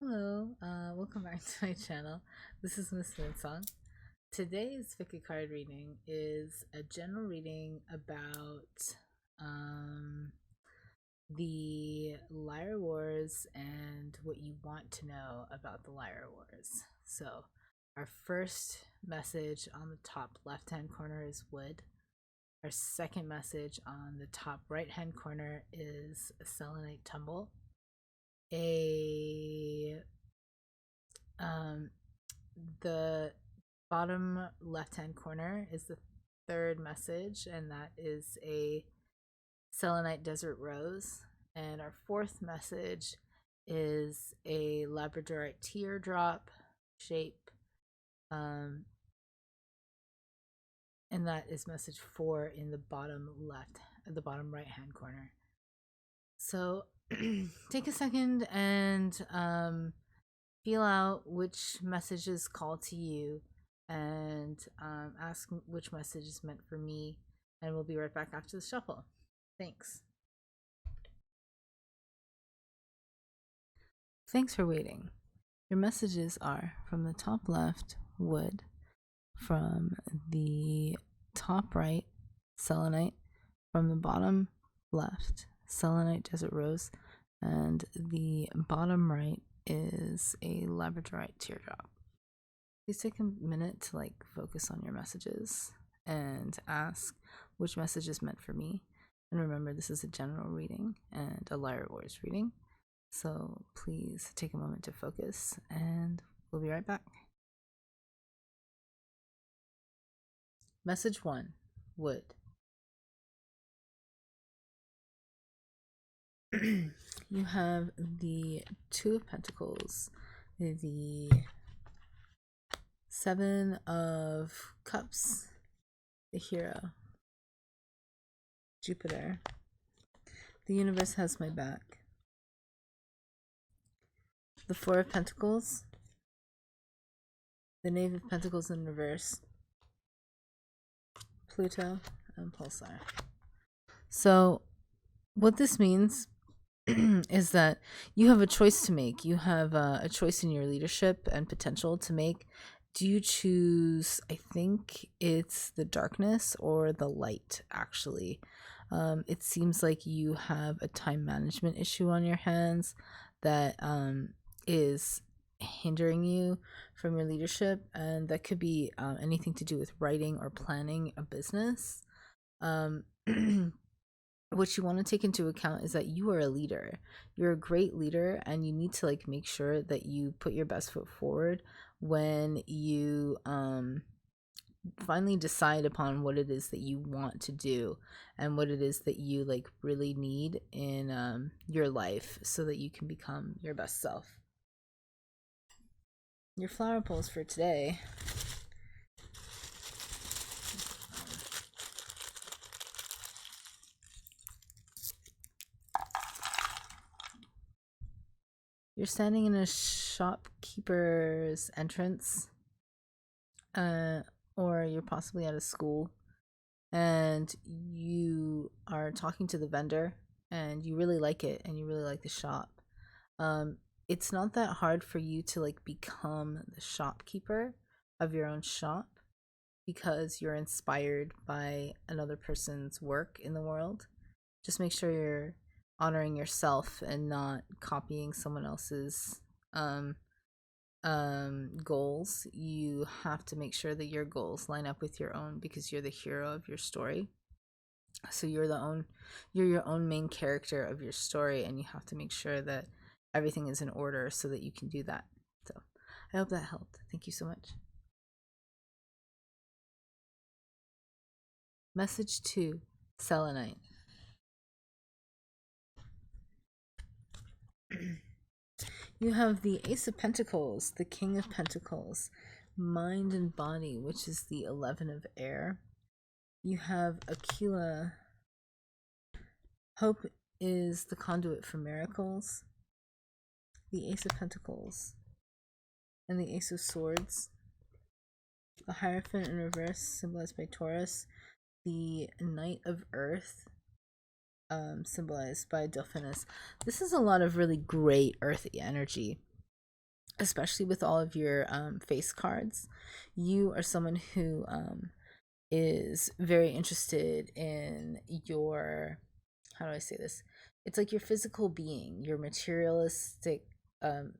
Hello, welcome back to my channel. This is Miss Moonsong. Today's Vicky card reading is a general reading about the Lyra Wars and what you want to know about the Lyra Wars. So, our first message on the top left hand corner is wood. Our second message on the top right hand corner is a Selenite Tumble. The bottom left hand corner is the third message, and that is a Selenite Desert Rose. And our fourth message is a Labradorite Teardrop shape. And that is message 4 in the bottom left, the bottom right hand corner. So take a second and feel out which messages call to you and ask which message is meant for me, and we'll be right back after the shuffle. Thanks. Thanks for waiting. Your messages are from the top left, wood, from the top right, selenite, from the bottom left, Selenite Desert Rose, and the bottom right is a Labradorite Teardrop. Please take a minute to focus on your messages and ask which message is meant for me. And remember, this is a general reading and a Lyra Wars reading. So please take a moment to focus, and we'll be right back. Message 1, wood. You have the Two of Pentacles, the Seven of Cups, the Hero, Jupiter. The universe has my back. The Four of Pentacles, the Knave of Pentacles in reverse, Pluto, and Pulsar. So what this means is that you have a choice to make. You have a choice in your leadership and potential to make. Do you choose, I think it's the darkness or the light, actually. It seems like you have a time management issue on your hands that is hindering you from your leadership, and that could be anything to do with writing or planning a business. What you want to take into account is that you are a leader. You're a great leader, and you need to make sure that you put your best foot forward when you finally decide upon what it is that you want to do and what it is that you really need in your life so that you can become your best self. Your flower pulls for today. You're standing in a shopkeeper's entrance, or you're possibly at a school, and you are talking to the vendor, and you really like it, and you really like the shop. It's not that hard for you to become the shopkeeper of your own shop because you're inspired by another person's work in the world. Just make sure you're honoring yourself and not copying someone else's goals. You have to make sure that your goals line up with your own because you're the hero of your story. So you're your own main character of your story, and you have to make sure that everything is in order so that you can do that. So I hope that helped. Thank you so much. Message 2, Selenite. You have the Ace of Pentacles, the King of Pentacles, mind and body, which is the 11 of air. You have Aquila. Hope is the conduit for miracles. The Ace of Pentacles and the Ace of Swords. The Hierophant in reverse, symbolized by Taurus. The Knight of Earth, symbolized by Delphinus. This is a lot of really great earthy energy. especially with all of your face cards. You are someone who is very interested in your, how do I say this? It's like your physical being, your materialistic um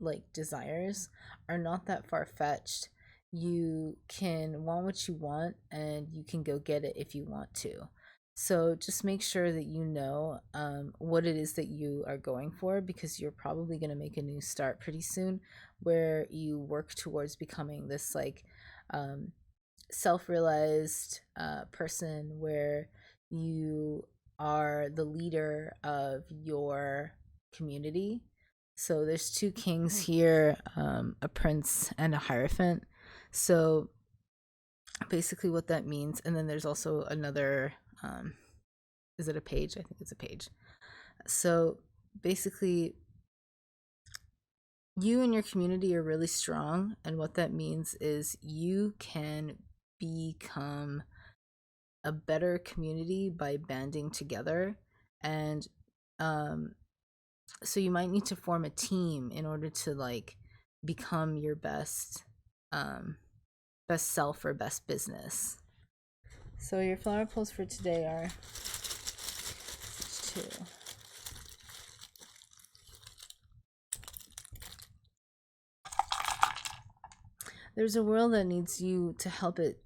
like desires are not that far fetched. You can want what you want and you can go get it if you want to. So just make sure that you know what it is that you are going for, because you're probably going to make a new start pretty soon where you work towards becoming this like um, self-realized person where you are the leader of your community. So there's two kings here, a prince and a hierophant. So basically what that means, and then there's also another, is it a page? I think it's a page. So basically you and your community are really strong, and what that means is you can become a better community by banding together. And um so you might need to form a team in order to like become your best self or best business. So your flower pulls for today are two. There's a world that needs you to help it.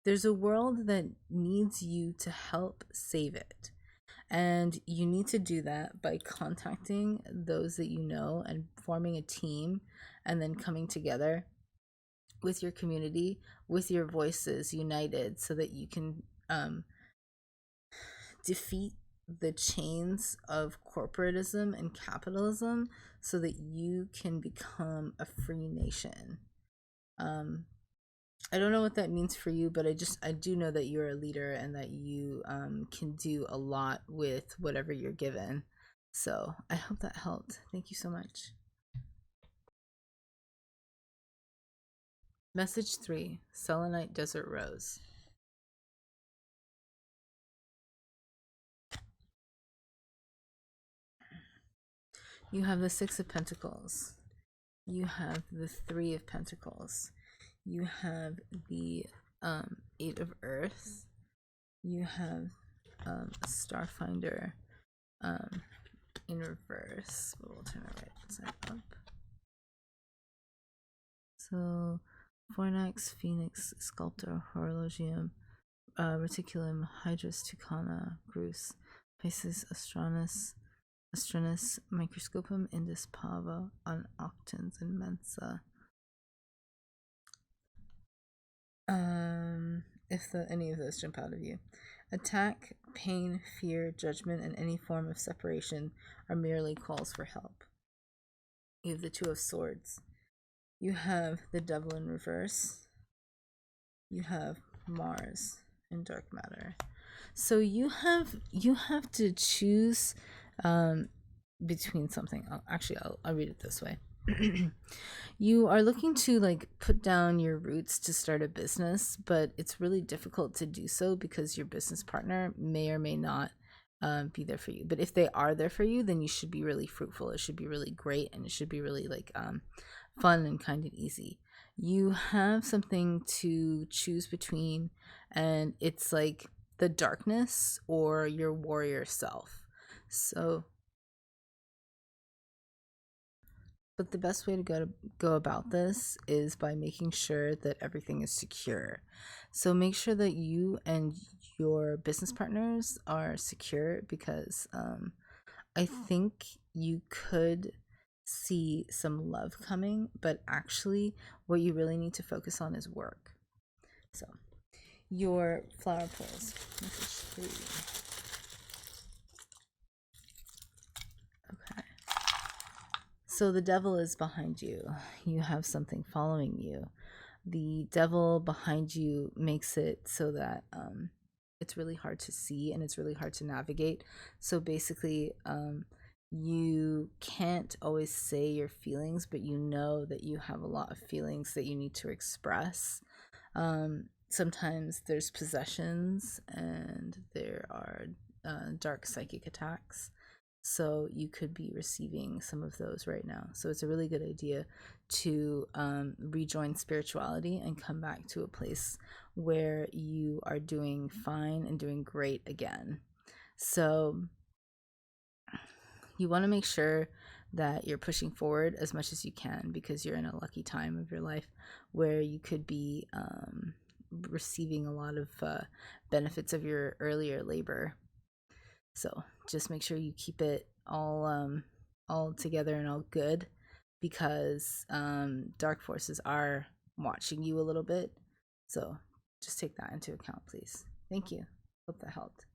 There's a world that needs you to help save it. And you need to do that by contacting those that you know and forming a team, and then coming together with your community, with your voices united, so that you can defeat the chains of corporatism and capitalism, so that you can become a free nation. I don't know what that means for you, but I do know that you're a leader and that you can do a lot with whatever you're given. So I hope that helped. Thank you so much. Message 3, Selenite Desert Rose. You have the Six of Pentacles. You have the Three of Pentacles. You have the Eight of Earth. You have a Starfinder in reverse. We'll turn it right side up. So, Fornax, Phoenix, Sculptor, Horologium, Reticulum, Hydrus, Tucana, Grus, Pisces, Astronus, Microscopum, Indus, Pava, on Octans, and Mensa. If any of those jump out of you. Attack, pain, fear, judgment, and any form of separation are merely calls for help. You have the Two of Swords. You have the Devil in reverse. You have Mars in dark matter. So you have to choose between something. I'll read it this way. You are looking to like put down your roots to start a business, but it's really difficult to do so because your business partner may or may not be there for you. But if they are there for you, then you should be really fruitful. It should be really great, and it should be really like fun and kind of easy. You have something to choose between, and it's like the darkness or your warrior self. So, but the best way to go about this is by making sure that everything is secure. So make sure that you and your business partners are secure, because I think you could see some love coming, but actually what you really need to focus on is work. So your flower pulls, message 3. Okay. So the devil is behind you. You have something following you. The devil behind you makes it so that it's really hard to see and it's really hard to navigate. So basically, you can't always say your feelings, but you know that you have a lot of feelings that you need to express. Sometimes there's possessions and there are dark psychic attacks. So you could be receiving some of those right now. So it's a really good idea to rejoin spirituality and come back to a place where you are doing fine and doing great again. So you want to make sure that you're pushing forward as much as you can, because you're in a lucky time of your life where you could be receiving a lot of benefits of your earlier labor. So just make sure you keep it all together and all good, because dark forces are watching you a little bit. So just take that into account, please. Thank you. Hope that helped.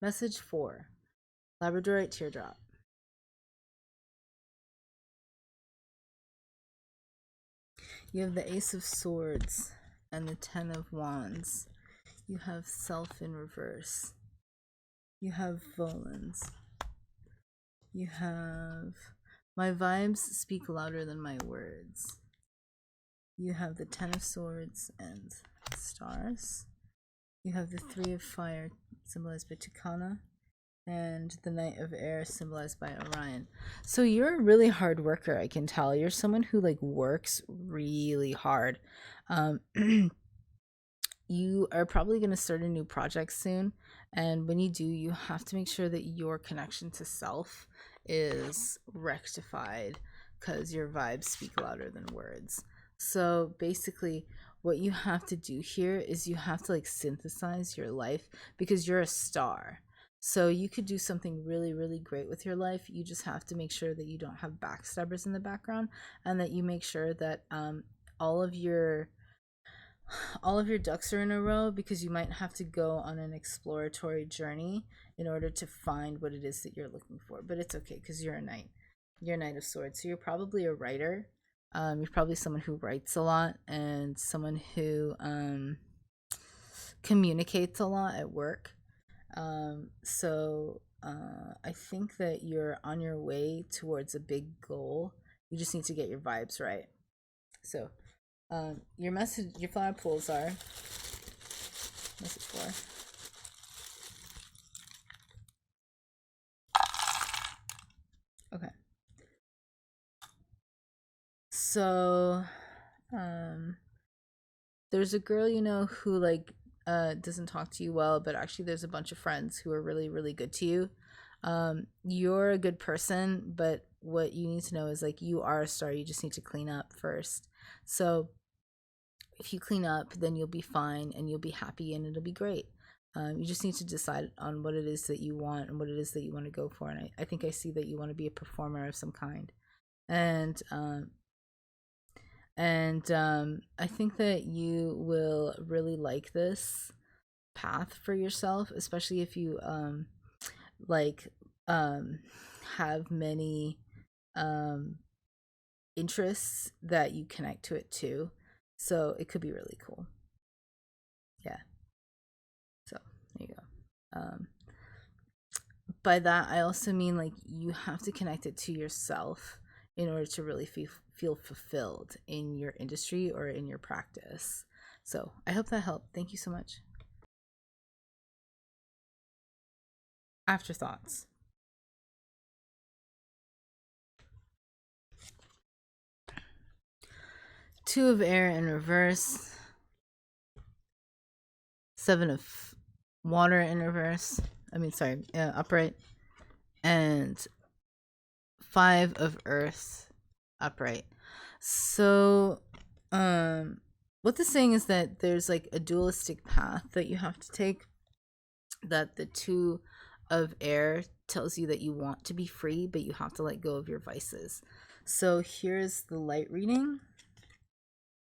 Message 4. Labradorite Teardrop. You have the Ace of Swords and the 10 of Wands. You have Self in reverse. You have Volans. You have My vibes speak louder than my words. You have the 10 of Swords and Stars. You have the 3 of Fire, symbolized by Tucana, and the Knight of Air, symbolized by Orion. So you're a really hard worker, I can tell. You're someone who like works really hard. You are probably going to start a new project soon, and when you do, you have to make sure that your connection to self is rectified, because your vibes speak louder than words. So basically what you have to do here is you have to like synthesize your life, because you're a star. So you could do something really, really great with your life. You just have to make sure that you don't have backstabbers in the background, and that you make sure that all of your ducks are in a row, because you might have to go on an exploratory journey in order to find what it is that you're looking for. But it's okay, because you're a knight. You're a Knight of Swords. So you're probably a writer. You're probably someone who writes a lot, and someone who communicates a lot at work. So I think that you're on your way towards a big goal. You just need to get your vibes right. So your flower pools are message 4. Okay. So there's a girl you know who like doesn't talk to you well, but actually there's a bunch of friends who are really, really good to you. You're a good person, but what you need to know is like you are a star. You just need to clean up first. So if you clean up, then you'll be fine and you'll be happy and it'll be great. You just need to decide on what it is that you want and what it is that you want to go for. And I think I see that you want to be a performer of some kind. And I think that you will really like this path for yourself, especially if you have many interests that you connect to it too. So it could be really cool. Yeah. So there you go. By that I also mean like you have to connect it to yourself in order to really feel fulfilled in your industry or in your practice. So I hope that helped. Thank you so much. Afterthoughts. Two of Air in reverse. 7 of Water in reverse. Upright. And 5 of Earth upright. So what this saying is that there's like a dualistic path that you have to take, that the 2 of Air tells you that you want to be free, but you have to let go of your vices. So here's the light reading,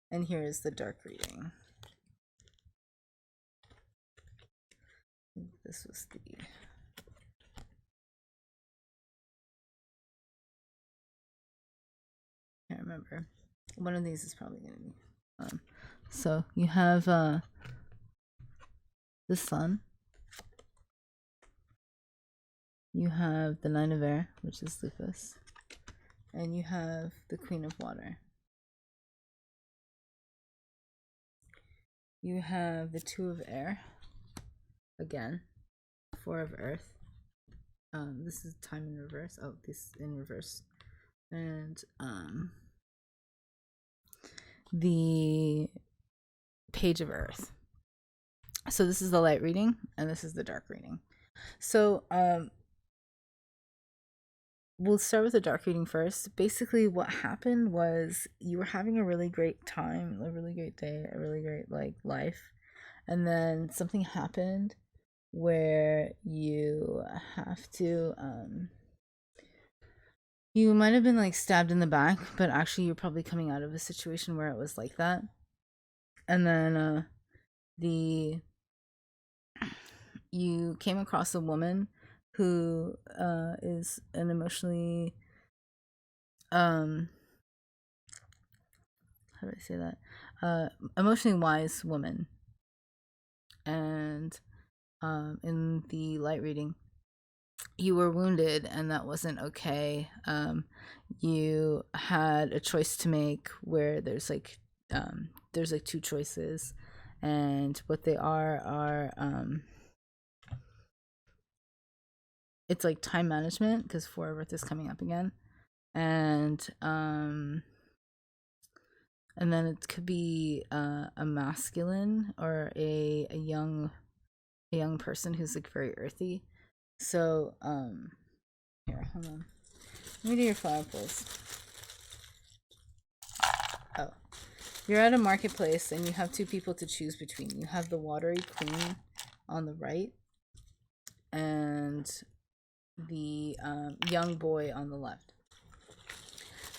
and here is the dark reading. This was the... I can't remember. One of these is probably going to be... so you have the Sun. You have the 9 of Air, which is Lupus. And you have the Queen of Water. You have the 2 of Air. again. 4 of Earth. This is time in reverse. Oh, this in reverse. And the Page of Earth. So this is the light reading, and this is the dark reading. So we'll start with the dark reading first. Basically, what happened was you were having a really great time, a really great day, a really great life, and then something happened where you have to you might have been stabbed in the back, but actually you're probably coming out of a situation where it was like that. And then you came across a woman who is an emotionally how do I say that? Emotionally wise woman. And in the light reading, you were wounded, and that wasn't okay. You had a choice to make where there's two choices, and what they are it's like time management, because 4 of Earth is coming up again, and then it could be a masculine or a young person who's very earthy. So here, hold on, let me do your flower pulls. Oh, you're at a marketplace and you have 2 people to choose between. You have the watery queen on the right and the young boy on the left.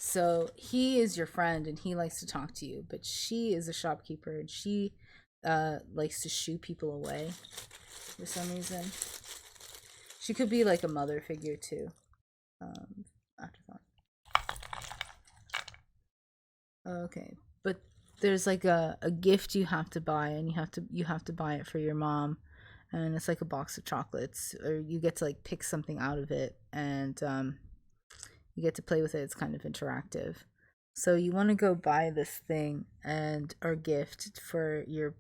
So he is your friend and he likes to talk to you, but she is a shopkeeper and she likes to shoo people away for some reason. She could be like a mother figure too. Afterthought. Okay, but there's like a gift you have to buy, and you have to buy it for your mom, and it's like a box of chocolates, or you get to pick something out of it, and you get to play with it. It's kind of interactive. So you want to go buy this thing or gift for your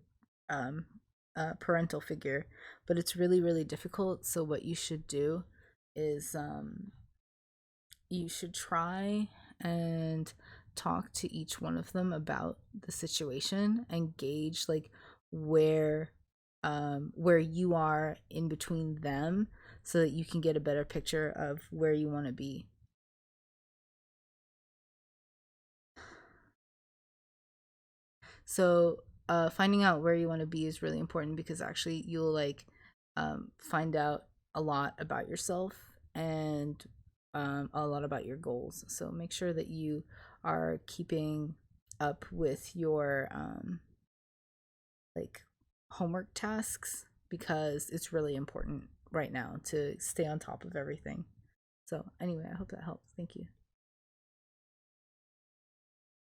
parental figure, but it's really, really difficult. So what you should do is you should try and talk to each one of them about the situation and gauge where you are in between them, so that you can get a better picture of where you want to be. So finding out where you want to be is really important, because actually you'll find out a lot about yourself and a lot about your goals. So make sure that you are keeping up with your homework tasks, because it's really important right now to stay on top of everything. So anyway, I hope that helps. Thank you.